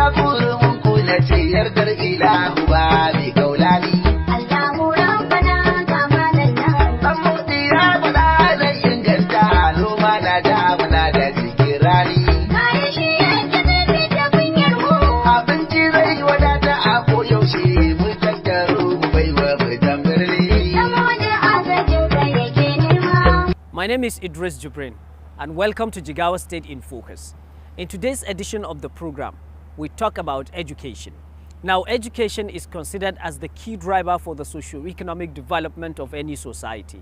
My name is Idris Jibrin, and welcome to Jigawa State in Focus. In today's edition of the program, we talk about education. Now, education is considered as the key driver for the socio-economic development of any society.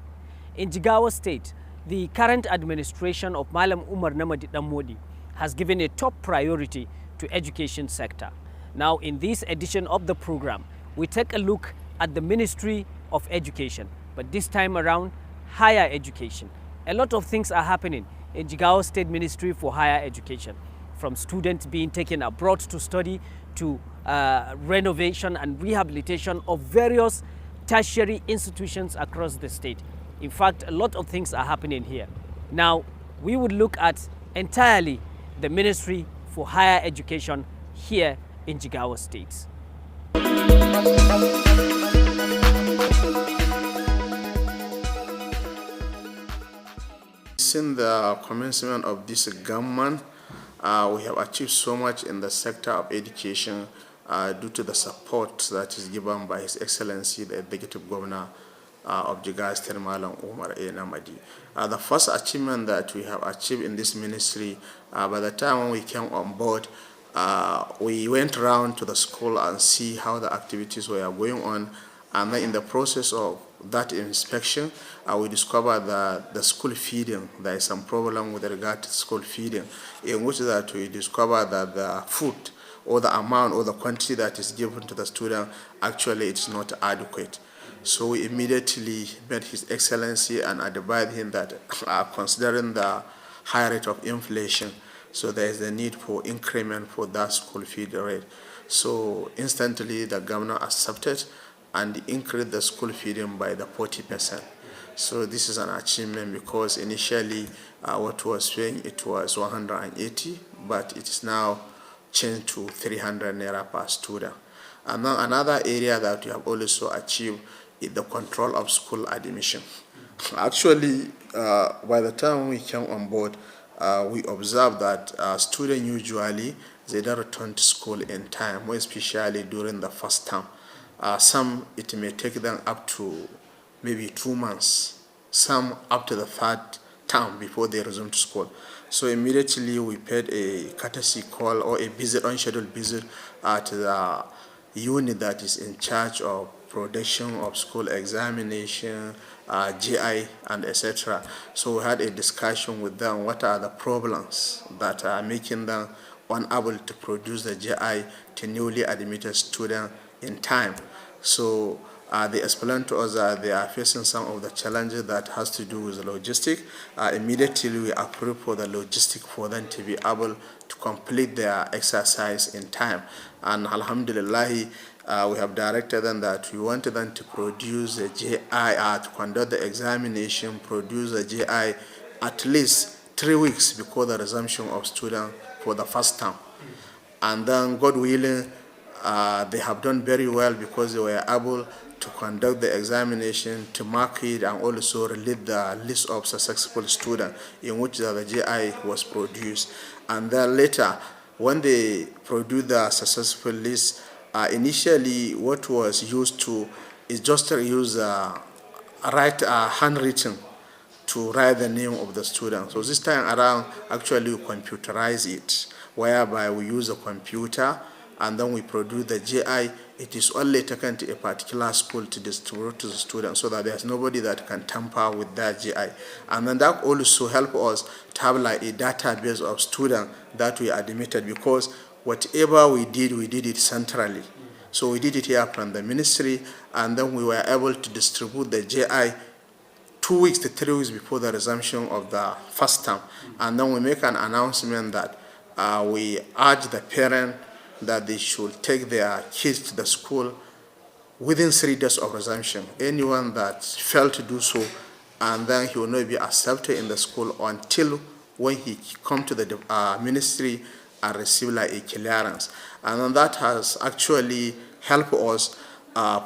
In Jigawa State, the current administration of Malam Umar Namadi Dammodi has given a top priority to education sector. Now, in this edition of the program, we take a look at the Ministry of Education, but this time around, higher education. A lot of things are happening in Jigawa State Ministry for Higher Education, from students being taken abroad to study to renovation and rehabilitation of various tertiary institutions across the state. In fact, a lot of things are happening here. Now, we would look at entirely the Ministry for Higher Education here in Jigawa State. Since the commencement of this government, we have achieved so much in the sector of education due to the support that is given by His Excellency, the Executive Governor of Jigawa State, Malam Umar Namadi. The first achievement that we have achieved in this ministry, by the time when we came on board, we went around to the school and see how the activities were going on. And then in the process of that inspection, we discovered that the school feeding, there is some problem with regard to school feeding, in which that we discovered that the food or the amount or the quantity that is given to the student, actually it's not adequate. So we immediately met His Excellency and advised him that considering the high rate of inflation, so there is the need for increment for that school feed rate. So instantly the governor accepted and increased the school feeding by the 40%. So this is an achievement because initially what was paying, it was 180, but it is now changed to 300 naira per student. And then another area that we have also achieved is the control of school admission. Actually, by the time we came on board, we observed that students usually, they don't return to school in time, more especially during the first term. Some, it may take them up to maybe 2 months, some up to the third term before they resume to school. So immediately we paid a courtesy call or a visit, unscheduled visit to the unit that is in charge of production of school examination, GI, and etc. So we had a discussion with them, what are the problems that are making them unable to produce the GI to newly admitted students in time. So they explained to us that they are facing some of the challenges that has to do with the logistics. Immediately we approved for the logistics for them to be able to complete their exercise in time. And alhamdulillah, we have directed them that we wanted them to produce a GI, to conduct the examination, produce a GI at least 3 weeks before the resumption of students for the first term. And then, God willing, they have done very well because they were able to conduct the examination, to mark it, and also release the list of successful students in which the GI was produced. And then later, when they produced the successful list, initially what was used to is just to use handwritten to write the name of the student. So this time around, actually we computerize it, whereby we use a computer and then we produce the GI. It is only taken to a particular school to distribute to the students so that there's nobody that can tamper with that GI. And then that also help us to have like a database of students that we admitted, because whatever we did it centrally. So we did it here from the ministry, and then we were able to distribute the GI 2 weeks to 3 weeks before the resumption of the first term. And then we make an announcement that we urge the parent that they should take their kids to the school within 3 days of resumption. Anyone that failed to do so, and then he will not be accepted in the school until when he come to the ministry receive like a clearance. And then that has actually helped us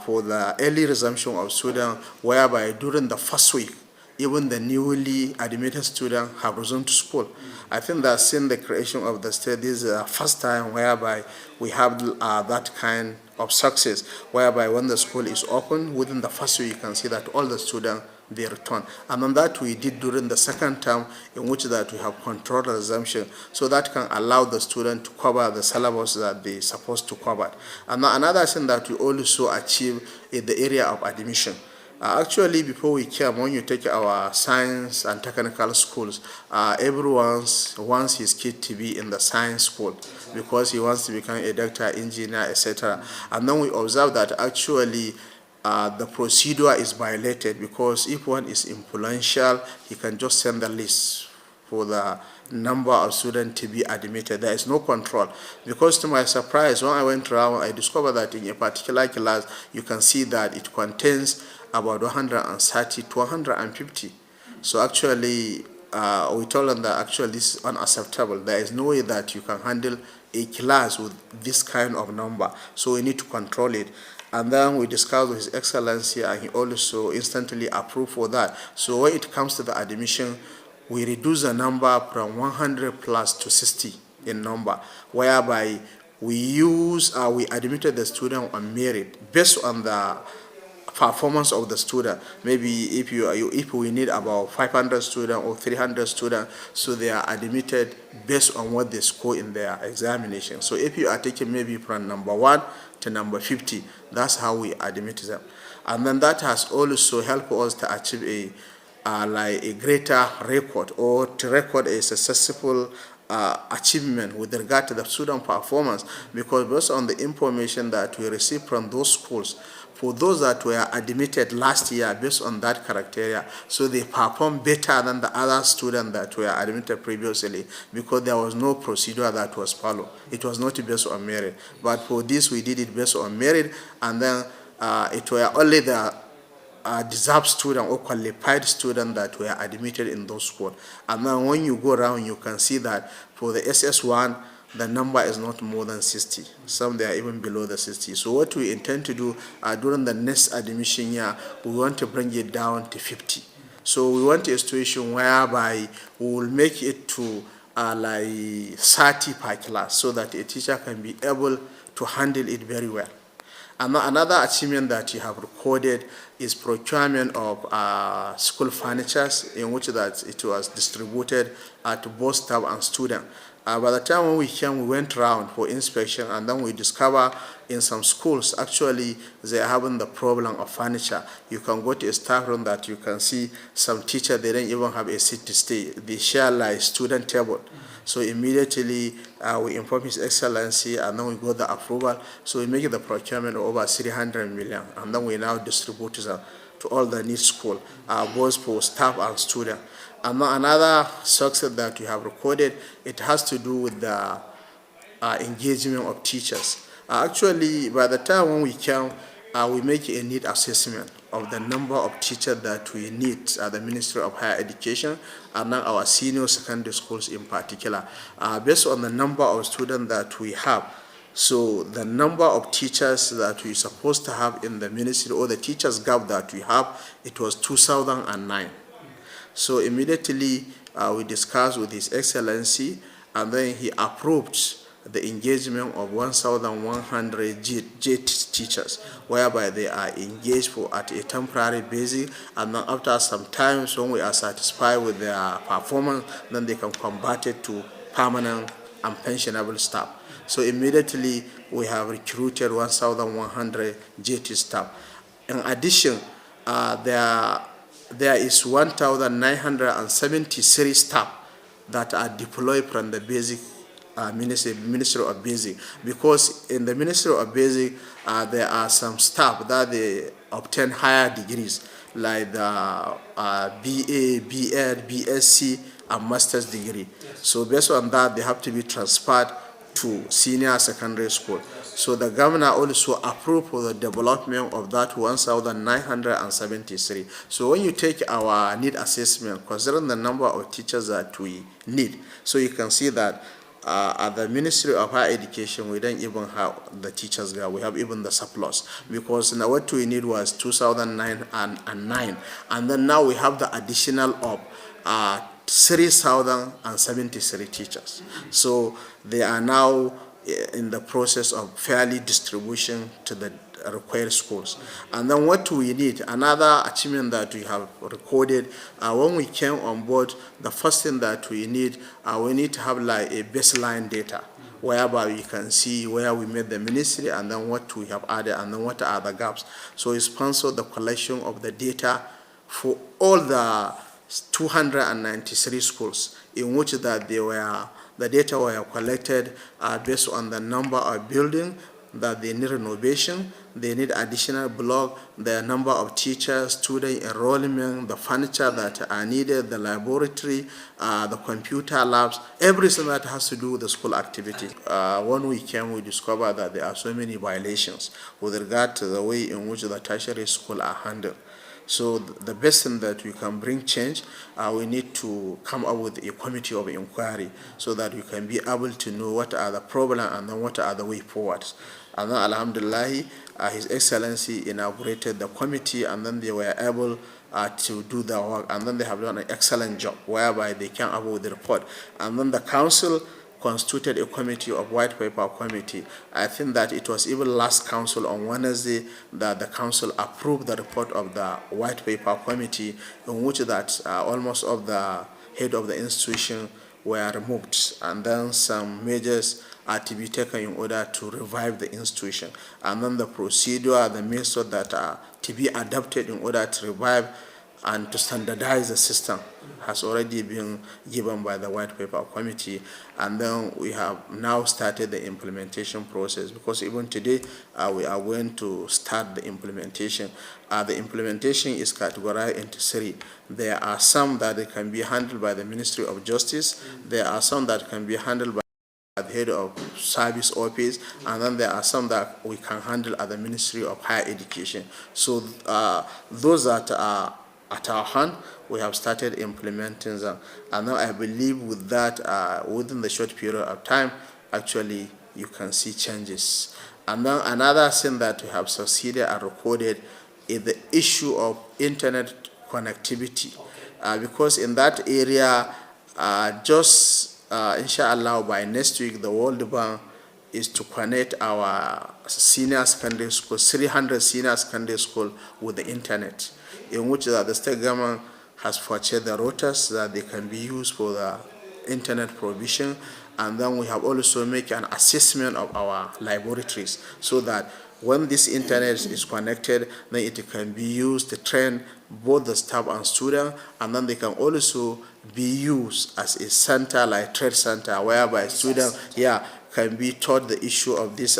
for the early resumption of students, whereby during the first week, even the newly admitted students have resumed to school. I think that since the creation of the state, this is the first time whereby we have that kind of success, whereby when the school is open, within the first week, you can see that all the students, they return. And on that we did during the second term, in which that we have controlled resumption, so that can allow the student to cover the syllabus that they're supposed to cover. And another thing that we also achieve in the area of admission. Actually, before we came, when you take our science and technical schools, everyone wants his kid to be in the science school because he wants to become a doctor, engineer, etc. And then we observe that actually the procedure is violated, because if one is influential, he can just send the list for the number of students to be admitted. There is no control, because to my surprise, when I went around, I discovered that in a particular class, you can see that it contains about 130 to 150. So actually, we told them that actually this is unacceptable. There is no way that you can handle a class with this kind of number. So we need to control it. And then we discussed with His Excellency, and he also instantly approved for that. So when it comes to the admission, we reduce the number from 100 plus to 60 in number, whereby we admitted the student on merit based on the performance of the student. Maybe if we need about 500 students or 300 students, so they are admitted based on what they score in their examination. So if you are taking maybe from number 1 to number 50, that's how we admit them. And then that has also helped us to achieve a greater record, or to record a successful achievement with regard to the student performance, because based on the information that we received from those schools, for those that were admitted last year based on that criteria, so they performed better than the other students that were admitted previously, because there was no procedure that was followed. It was not based on merit. But for this, we did it based on merit, and then it were only the deserved student or qualified student that were admitted in those schools. And then when you go around, you can see that for the SS1, the number is not more than 60. Some they are even below the 60. So what we intend to do during the next admission year, we want to bring it down to 50. So we want a situation whereby we will make it to like 30 per class, so that a teacher can be able to handle it very well. And another achievement that you have recorded is procurement of school furniture, in which that it was distributed to both staff and students. By the time when we came, we went around for inspection, and then we discover in some schools, actually, they are having the problem of furniture. You can go to a staff room that you can see some teachers, they don't even have a seat to stay. They share like student table. So immediately we inform His Excellency, and then we got the approval. So we make the procurement of over 300 million, and then we now distribute them to all the needs school, both for staff and students. And another success that we have recorded, it has to do with the engagement of teachers. Actually, by the time when we came, we make a need assessment of the number of teachers that we need at the Ministry of Higher Education, and then our senior secondary schools in particular, based on the number of students that we have. So the number of teachers that we're supposed to have in the ministry, or the teachers gap that we have, it was 2009. So immediately we discussed with His Excellency, and then he approved the engagement of 1,100 JET teachers, whereby they are engaged at a temporary basis, and then after some time, when we are satisfied with their performance, then they can convert it to permanent and pensionable staff. So immediately we have recruited 1,100 JET staff. In addition, there is 1,973 staff that are deployed from the basic Ministry of Basic, because in the Ministry of Basic there are some staff that they obtain higher degrees, like the BA, BEd, BSc, and master's degree. So based on that, they have to be transferred to senior secondary school. So the governor also approved for the development of that 1,973. So when you take our need assessment, considering the number of teachers that we need, so you can see that at the Ministry of Higher Education, we don't even have the teachers there. We have even the surplus, because now what we need was 2009 and 9, and then now we have the additional of 3,073 teachers. So they are now in the process of fairly distribution to the required schools. And then what we need, another achievement that we have recorded, when we came on board, the first thing that we need to have like a baseline data, whereby we can see where we made the ministry and then what we have added and then what are the gaps. So we sponsored the collection of the data for all the 293 schools, in which that the data were collected based on the number of buildings that they need renovation, they need additional block, the number of teachers, student enrollment, the furniture that are needed, the laboratory, the computer labs, everything that has to do with the school activity. When we came, we discovered that there are so many violations with regard to the way in which the tertiary school are handled. So the best thing that we can bring change, we need to come up with a committee of inquiry so that we can be able to know what are the problems and then what are the way forwards. And then Alhamdulillah, His Excellency inaugurated the committee, and then they were able to do the work, and then they have done an excellent job whereby they came up with the report. And then the council constituted a committee of white paper committee. I think that it was even last council on Wednesday that the council approved the report of the white paper committee, in which that almost of the head of the institution were removed, and then some measures are to be taken in order to revive the institution. And then the procedure, the method that are to be adapted in order to revive and to standardize the system has already been given by the white paper committee. And then we have now started the implementation process, because even today we are going to start the implementation. The implementation is categorized into three. There are some that can be handled by the Ministry of Justice, there are some that can be handled by the head of service office, and then there are some that we can handle at the Ministry of Higher Education. So those that are at our hand, we have started implementing them, and now I believe with that, within the short period of time, actually you can see changes. And then another thing that we have succeeded and recorded is the issue of internet connectivity, because in that area, inshallah, by next week, the World Bank is to connect our senior secondary school, 300 senior secondary school, with the internet, in which the state government has purchased the routers that they can be used for the internet provision. And then we have also made an assessment of our laboratories, so that when this internet is connected, then it can be used to train both the staff and students, and then they can also be used as a center, like trade center, whereby students can be taught the issue of this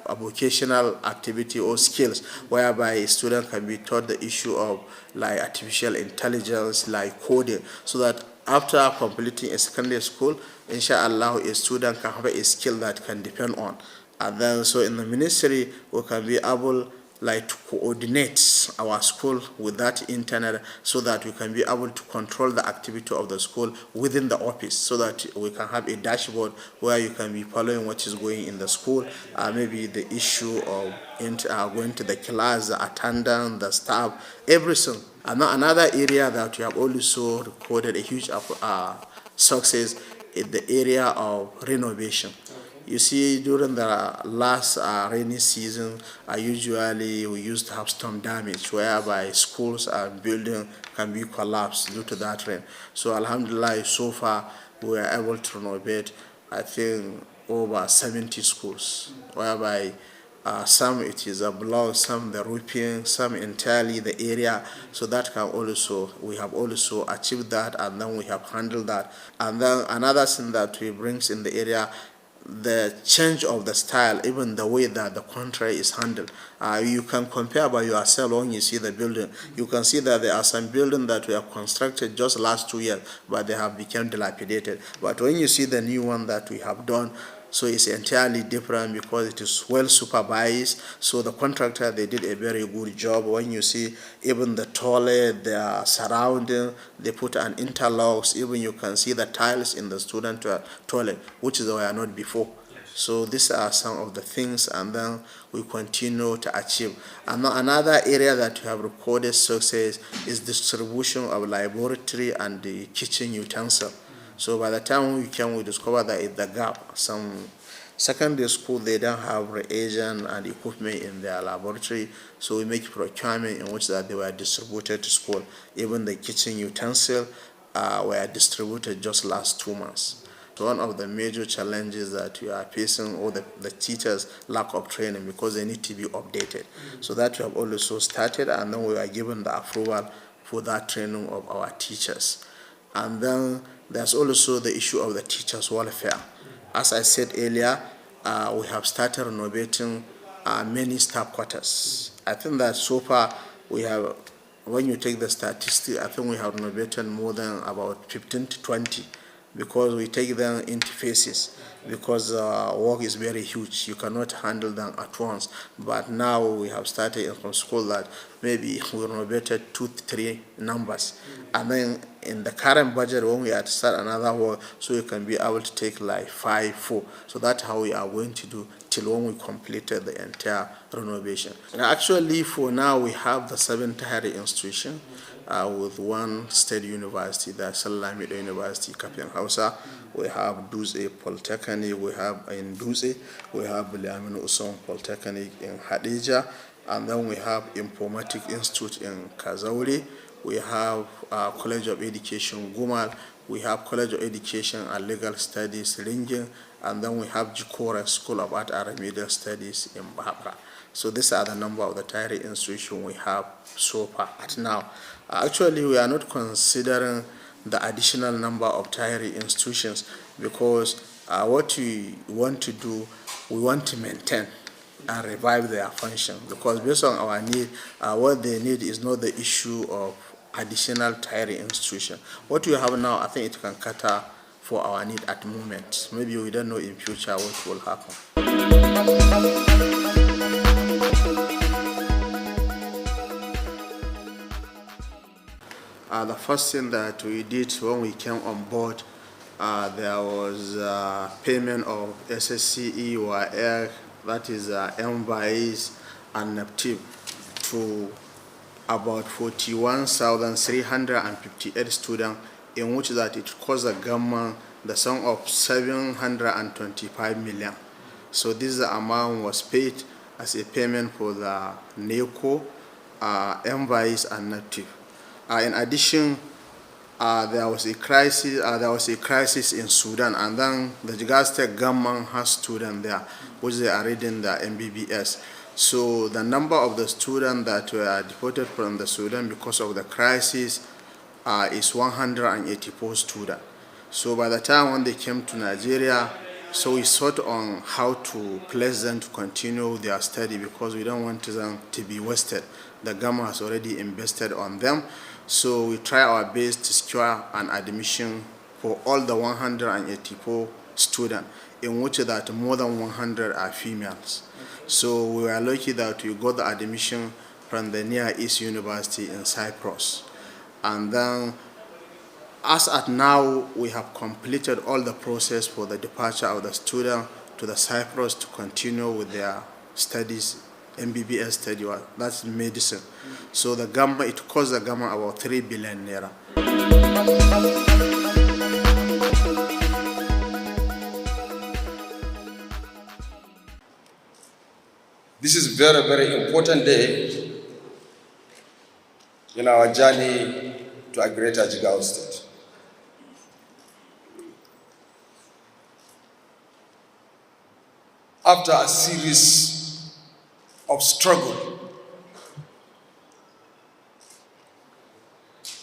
vocational activity or skills, whereby a student can be taught the issue of like artificial intelligence, like coding, so that after completing a secondary school, inshallah, a student can have a skill that can depend on. And then so in the ministry, we can be able like to coordinate our school with that internet, so that we can be able to control the activity of the school within the office, so that we can have a dashboard where you can be following what is going in the school, maybe the issue of going to the class, the attendance, the staff, everything. And another area that we have also recorded a huge success is the area of renovation. You see, during the last rainy season, usually we used to have storm damage, whereby schools and buildings can be collapsed due to that rain. So alhamdulillah, so far we were able to renovate, I think, over 70 schools, whereby some it is a block, some the roofing, some entirely the area. So that can also, we have also achieved that, and then we have handled that. And then another thing that we brings in the area, the change of the style, even the way that the contract is handled. You can compare by yourself when you see the building. You can see that there are some buildings that were constructed just last 2 years, but they have become dilapidated. But when you see the new one that we have done, So it's entirely different because it is well supervised. So the contractor, they did a very good job. When you see even the toilet, their surrounding, they put an interlocks. Even you can see the tiles in the student toilet, which were not before. So these are some of the things, and then we continue to achieve. And another area that we have recorded success is distribution of laboratory and the kitchen utensil. So by the time we came, we discovered that it's the gap. Some secondary school, they don't have reagent and equipment in their laboratory, so we make procurement in which that they were distributed to school. Even the kitchen utensil were distributed just last 2 months. So one of the major challenges that we are facing, or the teachers' lack of training, because they need to be updated. So that we have also started, and then we are given the approval for that training of our teachers. And then there's also the issue of the teachers' welfare. As I said earlier, we have started renovating many staff quarters. I think that so far we have, when you take the statistics, I think we have renovated more than about 15 to 20, because we take them into phases, because work is very huge. You cannot handle them at once. But now we have started from school that maybe we renovated 2 to 3 numbers. And then in the current budget, when we have to start another work, so you can be able to take like 5, 4. So that's how we are going to do till when we completed the entire renovation. And actually, for now, we have the 7 tertiary institution with 1 state university, that's Lamido University, Kapian Hausa. We have Dutse Polytechnic, we have in Dutse, we have Bilamino Usong Polytechnic in Hadija, and then we have Informatic Institute in Kazauri. We have College of Education Gumal, we have College of Education and Legal Studies Ringin, and then we have Jikora School of Art and Remedial Studies in Bahapra. So these are the number of the tertiary institutions we have so far at now. Actually, we are not considering the additional number of tertiary institutions, because what we want to do, we want to maintain and revive their function, because based on our need, what they need is not the issue of additional tertiary institution. What we have now, I think it can cater for our need at the moment. Maybe we don't know in future what will happen. The first thing that we did when we came on board, there was payment of SSCE or air, that is MVIs and NAPTIP, to about 41,358 students, in which that it cost the government the sum of 725 million. So this amount was paid as a payment for the NECO, MVIs and NAPTIP. In addition, there was a crisis in Sudan, and then the Jigawa State government has students there, which they are reading the MBBS. So the number of the students that were deported from the Sudan because of the crisis is 184 students. So by the time when they came to Nigeria, so we sought on how to place them to continue their study, because we don't want them to be wasted. The government has already invested on them. So we try our best to secure an admission for all the 184 students, in which that more than 100 are females. So we were lucky that we got the admission from the Near East University in Cyprus. And then, as at now, we have completed all the process for the departure of the student to the Cyprus to continue with their studies, MBBS study, that's medicine. So the government, it cost the government about 3 billion naira. This is a very, very important day in our journey to a greater Jigawa State. After a series of struggle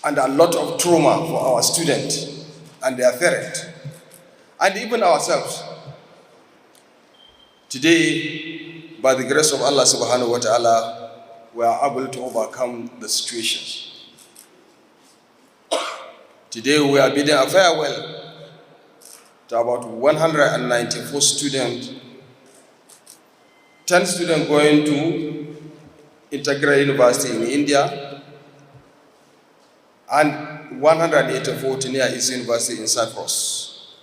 and a lot of trauma for our students and their parents, and even ourselves, today, by the grace of Allah subhanahu wa ta'ala, we are able to overcome the situations. Today we are bidding a farewell to about 194 students, 10 students going to Integrated University in India, and 184 to Near East University in Cyprus.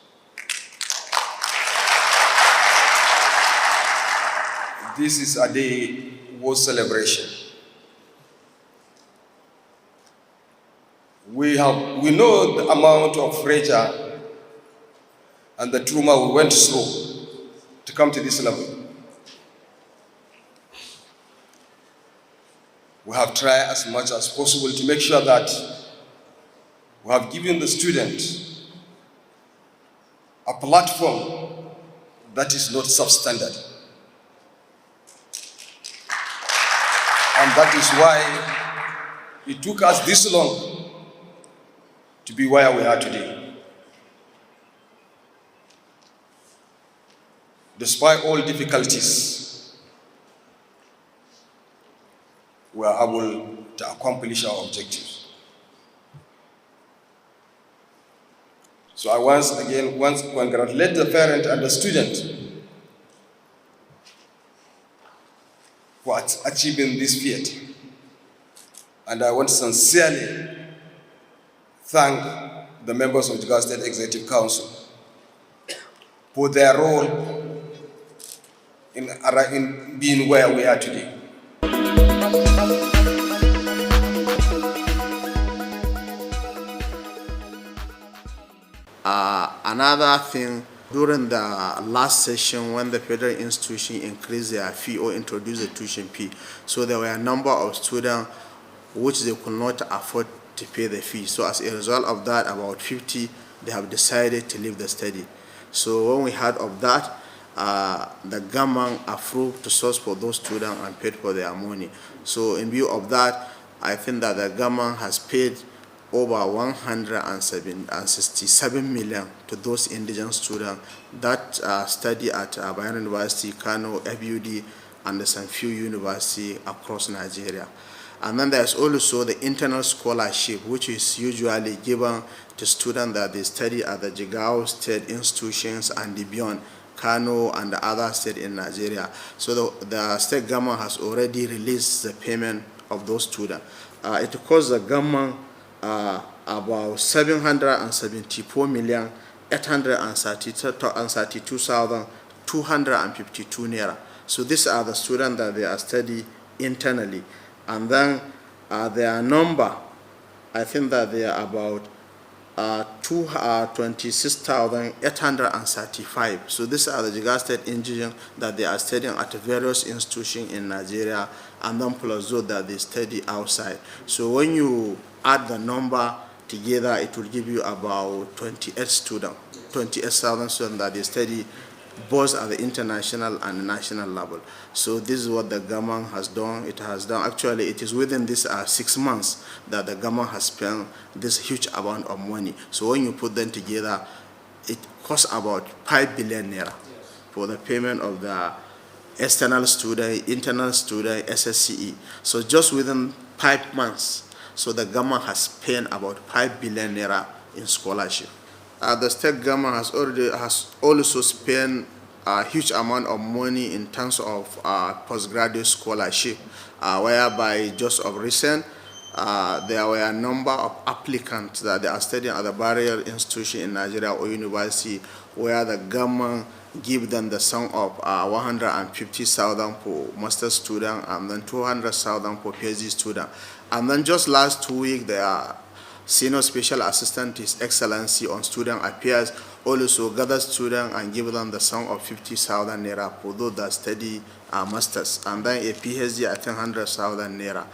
This is a day worth celebration. We know the amount of pressure and the trauma we went through to come to this level. We have tried as much as possible to make sure that we have given the student a platform that is not substandard. And that is why it took us this long to be where we are today. Despite all difficulties, we are able to accomplish our objectives. So I once again congratulate the parent and the student for achieving this feat. And I want to sincerely thank the members of the Jigawa State Executive Council for their role in being where we are today. Another thing, during the last session when the federal institution increased their fee or introduced the tuition fee, so there were a number of students which they could not afford to pay the fee. So as a result of that, about 50, they have decided to leave the study. So when we heard of that, the government approved to source for those students and paid for their money. So in view of that, I think that the government has paid over 167 million to those indigenous students that study at Bayero University, Kano, FUD, and some few universities across Nigeria. And then there's also the internal scholarship, which is usually given to students that they study at the Jigawa State institutions and beyond, Kano and the other states in Nigeria. So the state government has already released the payment of those students. It costs the government about 774,832,252 naira. So these are the students that they are studying internally. And then their number, I think that they are about 26,835. So these are the Jigawa State indigenous that they are studying at various institutions in Nigeria, and then plus those that they study outside. So when you add the number together, it will give you about 28,000 students that they study both at the international and national level. So this is what the government has done. It has done, actually, it is within this 6 months that the government has spent this huge amount of money. So when you put them together, it costs about 5 billion naira for the payment of the external student, internal student, SSCE. So just within 5 months, so the government has spent about 5 billion naira in scholarship. The state government has also spent a huge amount of money in terms of postgraduate scholarship, whereby just of recent, there were a number of applicants that they are studying at the barrier institution in Nigeria or university, where the government give them the sum of 150,000 for master student and then 200,000 for PhD student. And then just last 2 weeks, there are Senior Special Assistant His Excellency on Student Affairs also gather students and give them the sum of 50,000 naira for those that study masters, and then a PhD I think 100,000 naira.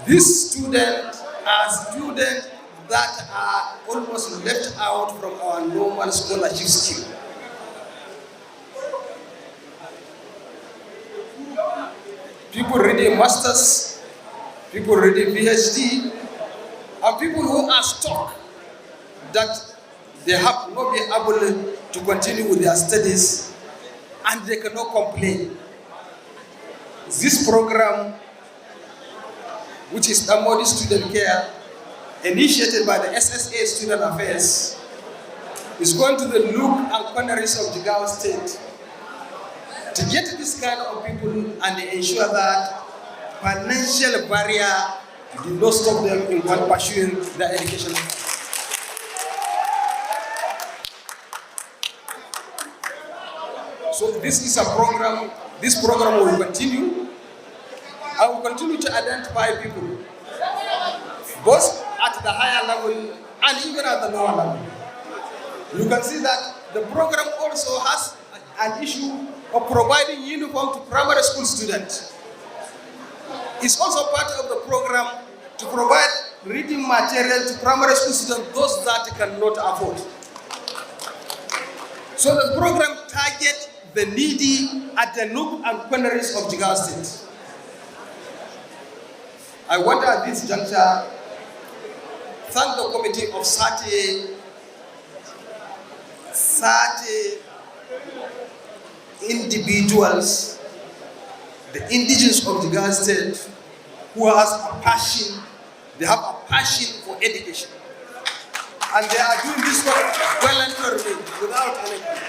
These students are students that are almost left out from our normal scholarship scheme. People reading masters, people reading PhD, and people who are stuck that they have not been able to continue with their studies and they cannot complain. This program which is Damodi Student Care, initiated by the SSA Student Affairs, is going to the nook and corners of Jigawa State to get this kind of people and ensure that financial barrier did not stop them in pursuing their education. So this is a program, this program will continue. I will continue to identify people, both at the higher level and even at the lower level. You can see that the program also has an issue of providing uniform to primary school students. It's also part of the program to provide reading material to primary school students, those that cannot afford. So the program targets the needy at the nook and corners of Jigawa State. I want at this juncture thank the committee of 30 individuals, the indigenous of Jigawa State, who has a passion, they have a passion for education. And they are doing this work voluntarily, without anything.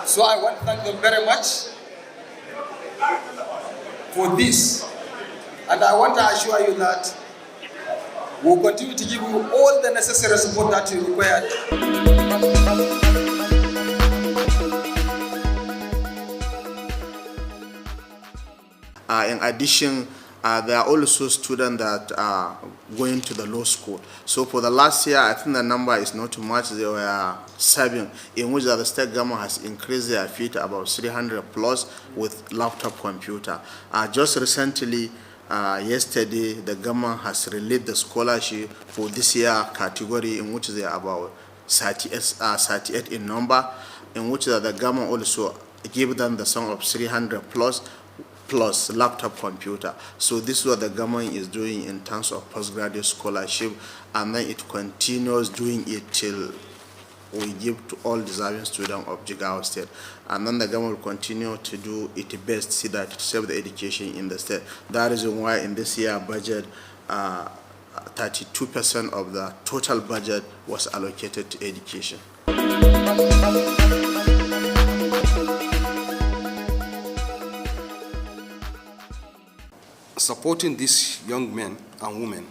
So I want to thank them very much for this. And I want to assure you that we'll continue to give you all the necessary support that you require. In addition, there are also students that are going to the law school. So for the last year, I think the number is not too much. There were 7, in which the state government has increased their fee to about 300 plus with laptop computer. Just recently, yesterday, the government has released the scholarship for this year category, in which they are about 38 in number, in which the government also gave them the sum of 300 plus laptop computer. So this is what the government is doing in terms of postgraduate scholarship, and then it continues doing it till we give to all deserving students of Jigawa State. And then the government will continue to do its best to see that it save the education in the state. That is why in this year budget, 32% of the total budget was allocated to education. Supporting these young men and women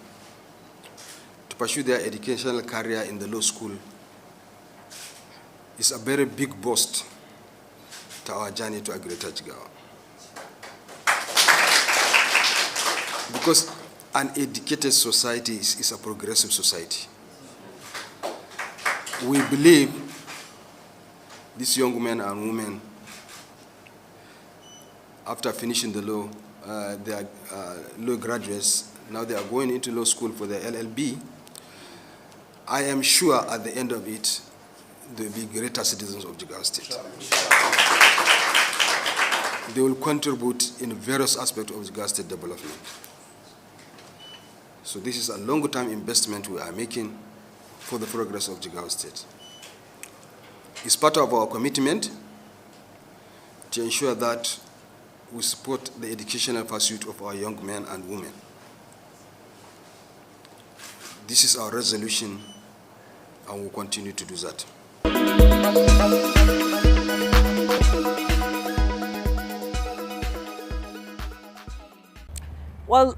to pursue their educational career in the law school is a very big boost to our journey to a greater Jigawa. Because an educated society is a progressive society. We believe these young men and women, after finishing the law, they are law graduates, now they are going into law school for their LLB. I am sure at the end of it, they will be greater citizens of Jigawa State. They will contribute in various aspects of Jigawa State development. So this is a long-term investment we are making for the progress of Jigawa State. It's part of our commitment to ensure that we support the educational pursuit of our young men and women. This is our resolution, and we'll continue to do that. Well,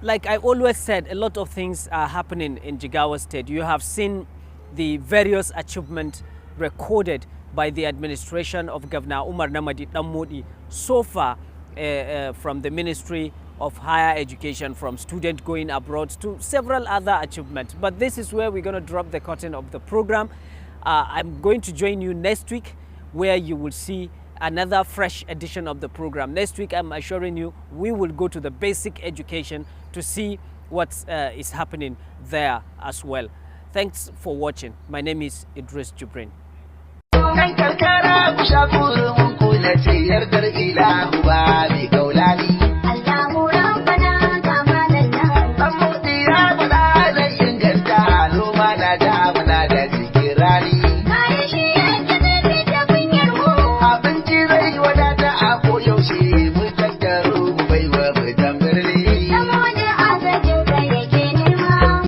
like I always said, a lot of things are happening in Jigawa State. You have seen the various achievements recorded by the administration of Governor Umar Namadi Dammodi so far, from the Ministry of Higher Education, from students going abroad to several other achievements. But this is where we're going to drop the curtain of the program. I'm going to join you next week, where you will see another fresh edition of the program. Next week, I'm assuring you, we will go to the basic education to see what is happening there as well. Thanks for watching. My name is Idris Jibrin. Rani